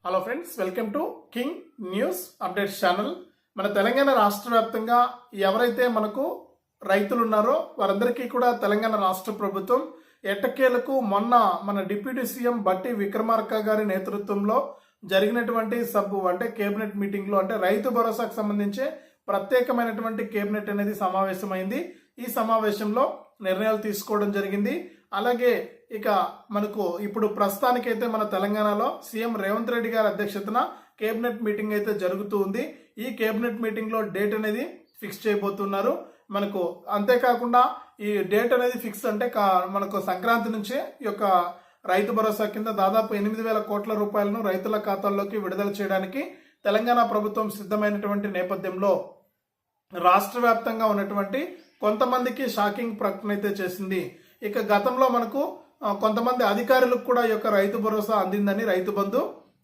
Hello friends, welcome to king news updates channel. మన తెలంగాణ రాష్ట్ర వ్యాప్తంగా ఎవరైతే మనకు రైతులు ఉన్నారో వారందరికీ కూడా తెలంగాణ రాష్ట్ర ప్రభుత్వం ఎట్టకేలకు మొన్న మన డిప్యూటీ సీఎం బట్టి విక్రమార్క గారి నేతృత్వంలో జరిగినటువంటి కేబినెట్ మీటింగ్ లో రైతు భరోసాకు సంబంధించి ప్రత్యేకమైనటువంటి కేబినెట్ అనేది సమావేశమైంది. ఈ సమావేశంలో నిర్ణయాలు తీసుకోవడం జరిగింది. అలాగే ఇక మనకు ఇప్పుడు ప్రస్తుతానికైతే మన తెలంగాణలో సీఎం రేవంత్ రెడ్డి గారి అధ్యక్షతన కేబినెట్ మీటింగ్ అయితే జరుగుతూ ఉంది. ఈ కేబినెట్ మీటింగ్ లో డేట్ అనేది ఫిక్స్ చేయబోతున్నారు. మనకు అంతేకాకుండా ఈ డేట్ అనేది ఫిక్స్ మనకు సంక్రాంతి నుంచే ఈ యొక్క రైతు భరోసా కింద దాదాపు 8,000 కోట్ల రూపాయలను రైతుల ఖాతాల్లోకి విడుదల చేయడానికి తెలంగాణ ప్రభుత్వం సిద్ధమైనటువంటి నేపథ్యంలో రాష్ట్ర వ్యాప్తంగా ఉన్నటువంటి కొంతమందికి షాకింగ్ ప్రకటన అయితే చేసింది. ఇక గతంలో మనకు కొంతమంది అధికారులకు కూడా ఈ యొక్క రైతు భరోసా అందిందని రైతు బంధు,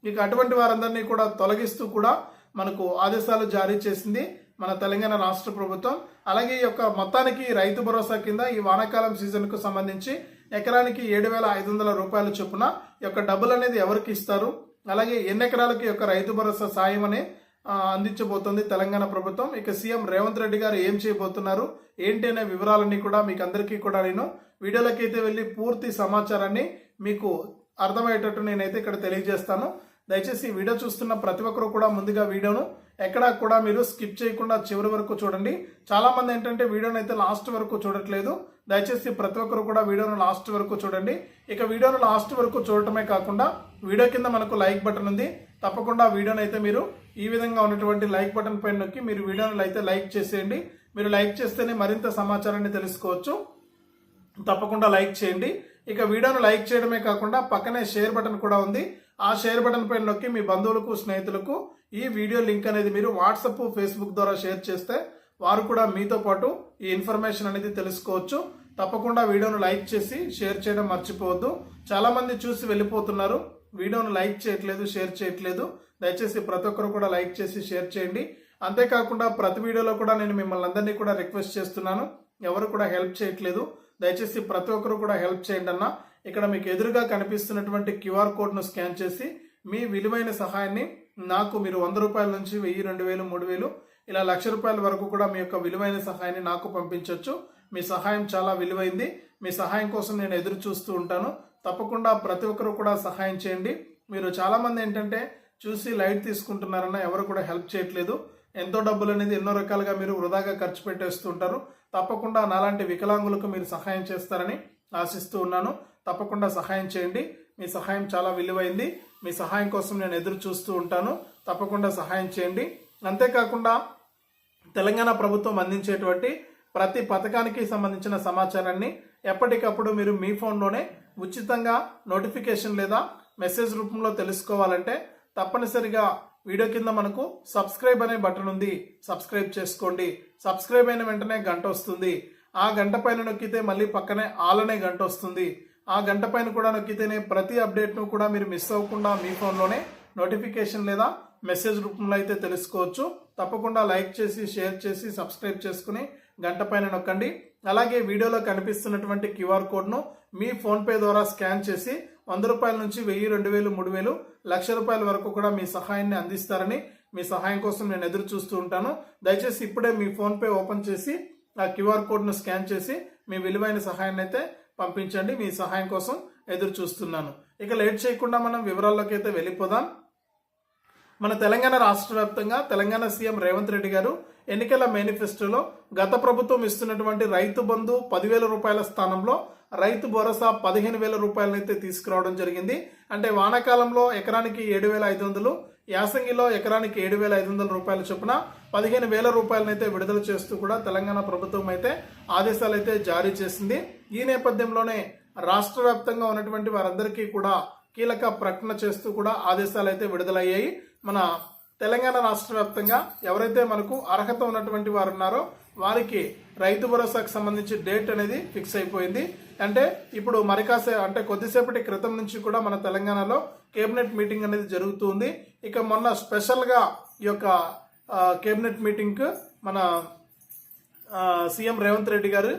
ఇక అటువంటి వారందరినీ కూడా తొలగిస్తూ కూడా మనకు ఆదేశాలు జారీ చేసింది మన తెలంగాణ రాష్ట్ర ప్రభుత్వం. అలాగే ఈ యొక్క మొత్తానికి రైతు భరోసా కింద ఈ వానాకాలం సీజన్ కు సంబంధించి ఎకరానికి 7,500 రూపాయల చొప్పున ఈ యొక్క డబ్బులు అనేది ఎవరికి ఇస్తారు, అలాగే ఎన్ని ఎకరాలకి యొక్క రైతు భరోసా సాయం అనే అందించబోతోంది తెలంగాణ ప్రభుత్వం. ఇక సీఎం రేవంత్ రెడ్డి గారు ఏం చేయబోతున్నారు ఏంటి అనే వివరాలన్నీ కూడా మీకు అందరికీ కూడా నేను వీడియోలోకి అయితే వెళ్ళి పూర్తి సమాచారాన్ని మీకు అర్థమయ్యేటట్టు నేనైతే ఇక్కడ తెలియజేస్తాను. దయచేసి ఈ వీడియో చూస్తున్న ప్రతి ఒక్కరు కూడా ముందుగా వీడియోను ఎక్కడా కూడా మీరు స్కిప్ చేయకుండా చివరి వరకు చూడండి. చాలా మంది ఏంటంటే వీడియోను అయితే లాస్ట్ వరకు చూడట్లేదు. దయచేసి ప్రతి ఒక్కరు కూడా వీడియోను లాస్ట్ వరకు చూడండి. ఇక వీడియోను లాస్ట్ వరకు చూడటమే కాకుండా వీడియో కింద మనకు లైక్ బటన్ ఉంది. తప్పకుండా వీడియోను అయితే మీరు ఈ విధంగా ఉన్నటువంటి లైక్ బటన్ పైన నొక్కి మీరు వీడియోను అయితే లైక్ చేసేయండి. మీరు లైక్ చేస్తేనే మరింత సమాచారాన్ని తెలుసుకోవచ్చు. తప్పకుండా లైక్ చేయండి. ఇక వీడియోను లైక్ చేయడమే కాకుండా పక్కనే షేర్ బటన్ కూడా ఉంది. ఆ షేర్ బటన్ పైన నొక్కి మీ బంధువులకు స్నేహితులకు ఈ వీడియో లింక్ అనేది మీరు వాట్సాప్ ఫేస్బుక్ ద్వారా షేర్ చేస్తే వారు కూడా మీతో పాటు ఈ ఇన్ఫర్మేషన్ అనేది తెలుసుకోవచ్చు. తప్పకుండా వీడియోను లైక్ చేసి షేర్ చేయడం మర్చిపోవద్దు. చాలా మంది చూసి వెళ్ళిపోతున్నారు, వీడియోను లైక్ చేయట్లేదు, షేర్ చేయట్లేదు. దయచేసి ప్రతి ఒక్కరు కూడా లైక్ చేసి షేర్ చేయండి. అంతేకాకుండా ప్రతి వీడియోలో కూడా నేను మిమ్మల్ని అందరినీ కూడా రిక్వెస్ట్ చేస్తున్నాను, ఎవరు కూడా హెల్ప్ చేయట్లేదు. దయచేసి ప్రతి ఒక్కరు కూడా హెల్ప్ చేయండి అన్న. ఇక్కడ మీకు ఎదురుగా కనిపిస్తున్నటువంటి క్యూఆర్ కోడ్ను స్కాన్ చేసి మీ విలువైన సహాయాన్ని నాకు మీరు 100 రూపాయల నుంచి 1,000, 2,000, 3,000 ఇలా 1,00,000 రూపాయల వరకు కూడా మీ యొక్క విలువైన సహాయాన్ని నాకు పంపించవచ్చు. మీ సహాయం చాలా విలువైంది. మీ సహాయం కోసం నేను ఎదురు చూస్తూ ఉంటాను. తప్పకుండా ప్రతి ఒక్కరు కూడా సహాయం చేయండి. మీరు చాలా మంది ఏంటంటే చూసి లైట్ తీసుకుంటున్నారన్న, ఎవరు కూడా హెల్ప్ చేయట్లేదు. ఎంతో డబ్బులు అనేది ఎన్నో రకాలుగా మీరు వృధాగా ఖర్చు పెట్టేస్తుంటారు. తప్పకుండా నాలాంటి వికలాంగులకు మీరు సహాయం చేస్తారని ఆశిస్తూ ఉన్నాను. తప్పకుండా సహాయం చేయండి. మీ సహాయం చాలా విలువైంది. మీ సహాయం కోసం నేను ఎదురు చూస్తూ ఉంటాను. తప్పకుండా సహాయం చేయండి. అంతేకాకుండా తెలంగాణ ప్రభుత్వం అందించేటువంటి ప్రతి పథకానికి సంబంధించిన సమాచారాన్ని ఎప్పటికప్పుడు మీరు మీ ఫోన్లోనే ఉచితంగా నోటిఫికేషన్ లేదా మెసేజ్ రూపంలో తెలుసుకోవాలంటే తప్పనిసరిగా వీడియో కింద మనకు సబ్స్క్రైబ్ అనే బటన్ ఉంది, సబ్స్క్రైబ్ చేసుకోండి. సబ్స్క్రైబ్ అయిన వెంటనే గంట వస్తుంది. ఆ గంట పైన నొక్కితే మళ్ళీ పక్కనే ఆల్ అనే గంట వస్తుంది. ఆ గంట పైన కూడా నొక్కితేనే ప్రతి అప్డేట్ను కూడా మీరు మిస్ అవ్వకుండా మీ ఫోన్లోనే నోటిఫికేషన్ లేదా మెసేజ్ రూపంలో అయితే తెలుసుకోవచ్చు. తప్పకుండా లైక్ చేసి షేర్ చేసి సబ్స్క్రైబ్ చేసుకుని గంట పైన నొక్కండి. అలాగే వీడియోలో కనిపిస్తున్నటువంటి క్యూఆర్ కోడ్ను మీ ఫోన్పే ద్వారా స్కాన్ చేసి 100 రూపాయల నుంచి 1,000, 2,000, 3,000, 1,00,000 రూపాయల వరకు కూడా మీ సహాయాన్ని అందిస్తారని, మీ సహాయం కోసం నేను ఎదురు చూస్తూ ఉంటాను. దయచేసి ఇప్పుడే మీ ఫోన్పే ఓపెన్ చేసి ఆ క్యూఆర్ కోడ్ను స్కాన్ చేసి మీ విలువైన సహాయాన్ని అయితే పంపించండి. మీ సహాయం కోసం ఎదురు చూస్తున్నాను. ఇక లేట్ చేయకుండా మనం వివరాల్లోకి అయితే వెళ్ళిపోదాం. మన తెలంగాణ రాష్ట్ర వ్యాప్తంగా తెలంగాణ సీఎం రేవంత్ రెడ్డి గారు ఎన్నికల మేనిఫెస్టోలో గత ప్రభుత్వం ఇస్తున్నటువంటి రైతు బంధు 10,000 రూపాయల స్థానంలో రైతు భరోసా 15,000 రూపాయలనైతే తీసుకురావడం జరిగింది. అంటే వానాకాలంలో ఎకరానికి 7,500, యాసంగిలో ఎకరానికి 7,500 రూపాయల చొప్పున 15,000 రూపాయలనైతే విడుదల చేస్తూ కూడా తెలంగాణ ప్రభుత్వం అయితే ఆదేశాలు అయితే జారీ చేసింది. ఈ నేపథ్యంలోనే రాష్ట్ర వ్యాప్తంగా ఉన్నటువంటి వారందరికీ కూడా కీలక ప్రకటన చేస్తూ కూడా ఆదేశాలు అయితే విడుదలయ్యాయి. మన తెలంగాణ రాష్ట్ర వ్యాప్తంగా ఎవరైతే మనకు అర్హత ఉన్నటువంటి వారు ఉన్నారో వారికి రైతు భరోసాకు సంబంధించి డేట్ అనేది ఫిక్స్ అయిపోయింది. అంటే ఇప్పుడు కొద్దిసేపటి క్రితం నుంచి కూడా మన తెలంగాణలో కేబినెట్ మీటింగ్ అనేది జరుగుతుంది. ఇక మొన్న స్పెషల్ గా ఈ యొక్క కేబినెట్ మీటింగ్ మన సీఎం రేవంత్ రెడ్డి గారు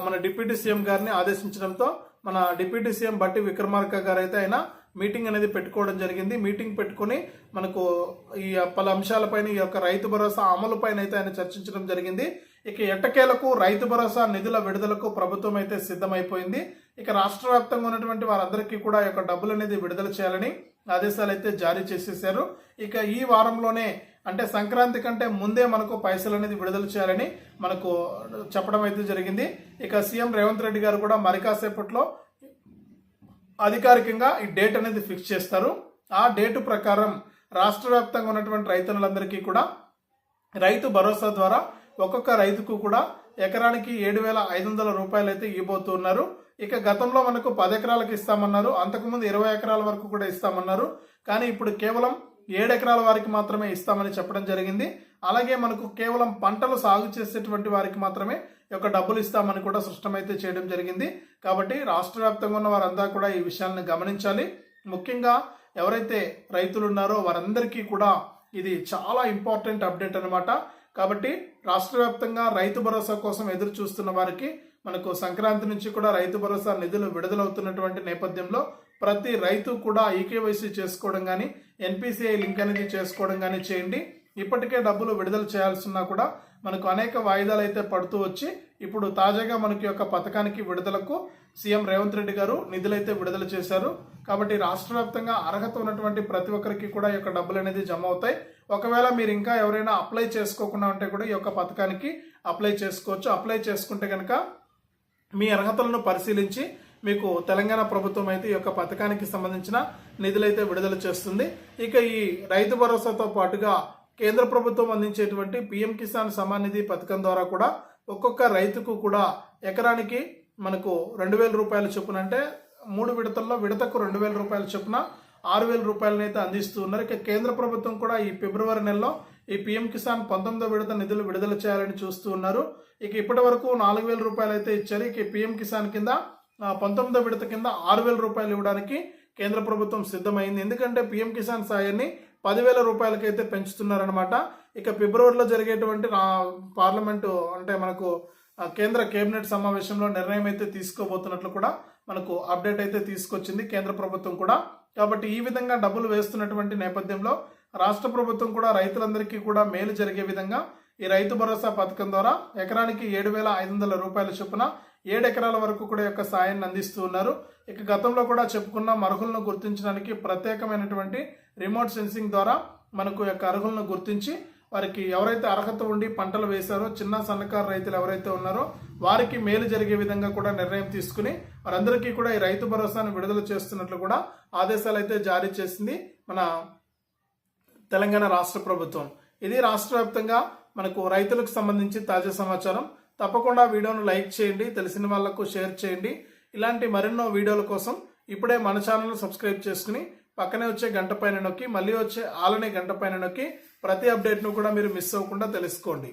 మన డిప్యూటీ సీఎం గారిని ఆదేశించడంతో మన డిప్యూటీ సీఎం బట్టి విక్రమార్క గారు అయితే ఆయన మీటింగ్ అనేది పెట్టుకోవడం జరిగింది. మీటింగ్ పెట్టుకుని మనకు ఈ పలు అంశాలపైన ఈ యొక్క రైతు భరోసా అమలు పైన అయితే ఆయన చర్చించడం జరిగింది. ఇక ఎట్టకేలకు రైతు భరోసా నిధుల విడుదలకు ప్రభుత్వం అయితే సిద్ధమైపోయింది. ఇక రాష్ట్ర వ్యాప్తంగా ఉన్నటువంటి వారందరికీ కూడా ఈ యొక్క డబ్బులు అనేది విడుదల చేయాలని ఆదేశాలు అయితే జారీ చేసేసారు. ఇక ఈ వారంలోనే అంటే సంక్రాంతి కంటే ముందే మనకు పైసలు అనేది విడుదల చేయాలని మనకు చెప్పడం అయితే జరిగింది. ఇక సీఎం రేవంత్ రెడ్డి గారు కూడా మరి కాసేపట్లో అధికారికంగా ఈ డేట్ అనేది ఫిక్స్ చేస్తారు. ఆ డేటు ప్రకారం రాష్ట్ర వ్యాప్తంగా ఉన్నటువంటి రైతులందరికీ కూడా రైతు భరోసా ద్వారా ఒక్కొక్క రైతుకు కూడా ఎకరానికి 7,500 రూపాయలు అయితే ఇవ్వబోతున్నారు. ఇక గతంలో మనకు 10 ఎకరాలకు ఇస్తామన్నారు, అంతకుముందు 20 ఎకరాల వరకు కూడా ఇస్తామన్నారు. కానీ ఇప్పుడు కేవలం 7 ఎకరాల వారికి మాత్రమే ఇస్తామని చెప్పడం జరిగింది. అలాగే మనకు కేవలం పంటలు సాగు చేసేటువంటి వారికి మాత్రమే యొక్క డబ్బులు ఇస్తామని కూడా స్పష్టమైతే చేయడం జరిగింది. కాబట్టి రాష్ట్ర వ్యాప్తంగా ఉన్న వారంతా కూడా ఈ విషయాలను గమనించాలి. ముఖ్యంగా ఎవరైతే రైతులు ఉన్నారో వారందరికీ కూడా ఇది చాలా ఇంపార్టెంట్ అప్డేట్ అన్నమాట. కాబట్టి రాష్ట్ర వ్యాప్తంగా రైతు భరోసా కోసం ఎదురు చూస్తున్న వారికి మనకు సంక్రాంతి నుంచి కూడా రైతు భరోసా నిధులు విడుదలవుతున్నటువంటి నేపథ్యంలో ప్రతి రైతు కూడా ఈకేవైసీ చేసుకోవడం కానీ ఎన్పిసిఐ లింక్ అనేది చేసుకోవడం కానీ చేయండి. ఇప్పటికే డబ్బులు విడుదల చేయాల్సిన కూడా మనకు అనేక వాయిదాలు అయితే పడుతూ వచ్చి ఇప్పుడు తాజాగా మనకి యొక్క పథకానికి విడుదలకు సీఎం రేవంత్ రెడ్డి గారు నిధులైతే విడుదల చేశారు. కాబట్టి రాష్ట్ర వ్యాప్తంగా అర్హత ఉన్నటువంటి ప్రతి ఒక్కరికి కూడా ఈ యొక్క డబ్బులు అనేది జమ అవుతాయి. ఒకవేళ మీరు ఇంకా ఎవరైనా అప్లై చేసుకోకుండా ఉంటే కూడా ఈ యొక్క పథకానికి అప్లై చేసుకోవచ్చు. అప్లై చేసుకుంటే కనుక మీ అర్హతలను పరిశీలించి మీకు తెలంగాణ ప్రభుత్వం అయితే ఈ యొక్క పథకానికి సంబంధించిన నిధులైతే విడుదల చేస్తుంది. ఇక ఈ రైతు భరోసాతో పాటుగా కేంద్ర ప్రభుత్వం అందించేటువంటి పీఎం కిసాన్ సమ్మాన్ నిధి పథకం ద్వారా కూడా ఒక్కొక్క రైతుకు కూడా ఎకరానికి మనకు 2,000 రూపాయల చొప్పున, అంటే 3 విడతల్లో విడతకు 2,000 రూపాయల చొప్పున 6,000 రూపాయలను అయితే అందిస్తూ ఉన్నారు. ఇక కేంద్ర ప్రభుత్వం కూడా ఈ ఫిబ్రవరి నెలలో ఈ పీఎం కిసాన్ 19వ విడత నిధులు విడుదల చేయాలని చూస్తూ ఉన్నారు. ఇక ఇప్పటి వరకు 4,000 రూపాయలు అయితే ఇచ్చారు. ఇక పీఎం కిసాన్ కింద 19వ విడత కింద 6,000 రూపాయలు ఇవ్వడానికి కేంద్ర ప్రభుత్వం సిద్ధమైంది. ఎందుకంటే పీఎం కిసాన్ సాయాన్ని 10,000 రూపాయలకి అయితే పెంచుతున్నారనమాట. ఇక ఫిబ్రవరిలో జరిగేటువంటి పార్లమెంటు అంటే మనకు కేంద్ర కేబినెట్ సమావేశంలో నిర్ణయం అయితే తీసుకోబోతున్నట్లు కూడా మనకు అప్డేట్ అయితే తీసుకొచ్చింది కేంద్ర ప్రభుత్వం కూడా. కాబట్టి ఈ విధంగా డబ్బులు వేస్తున్నటువంటి నేపథ్యంలో రాష్ట్ర ప్రభుత్వం కూడా రైతులందరికీ కూడా మేలు జరిగే విధంగా ఈ రైతు భరోసా పథకం ద్వారా ఎకరానికి 7,500 రూపాయల చొప్పున 7 ఎకరాల వరకు కూడా యొక్క సాయాన్ని అందిస్తూ ఉన్నారు. ఇక గతంలో కూడా చెప్పుకున్న అర్హులను గుర్తించడానికి ప్రత్యేకమైనటువంటి రిమోట్ సెన్సింగ్ ద్వారా మనకు యొక్క అర్హులను గుర్తించి వారికి ఎవరైతే అర్హత ఉండి పంటలు వేశారో చిన్న సన్నకారు రైతులు ఎవరైతే ఉన్నారో వారికి మేలు జరిగే విధంగా కూడా నిర్ణయం తీసుకుని వారందరికీ కూడా ఈ రైతు భరోసాను విడుదల చేస్తున్నట్లు కూడా ఆదేశాలు అయితే జారీ చేసింది మన తెలంగాణ రాష్ట్ర ప్రభుత్వం. ఇది రాష్ట్ర వ్యాప్తంగా మనకు రైతులకు సంబంధించి తాజా సమాచారం. తప్పకుండా వీడియోను లైక్ చేయండి, తెలిసిన వాళ్లకు షేర్ చేయండి. ఇలాంటి మరెన్నో వీడియోల కోసం ఇప్పుడే మన ఛానల్ సబ్స్క్రైబ్ చేసుకుని పక్కనే వచ్చే గంట పైన నొక్కి మళ్ళీ వచ్చే ఆలనే గంట పైన నొక్కి ప్రతి అప్డేట్ను కూడా మీరు మిస్ అవ్వకుండా తెలుసుకోండి.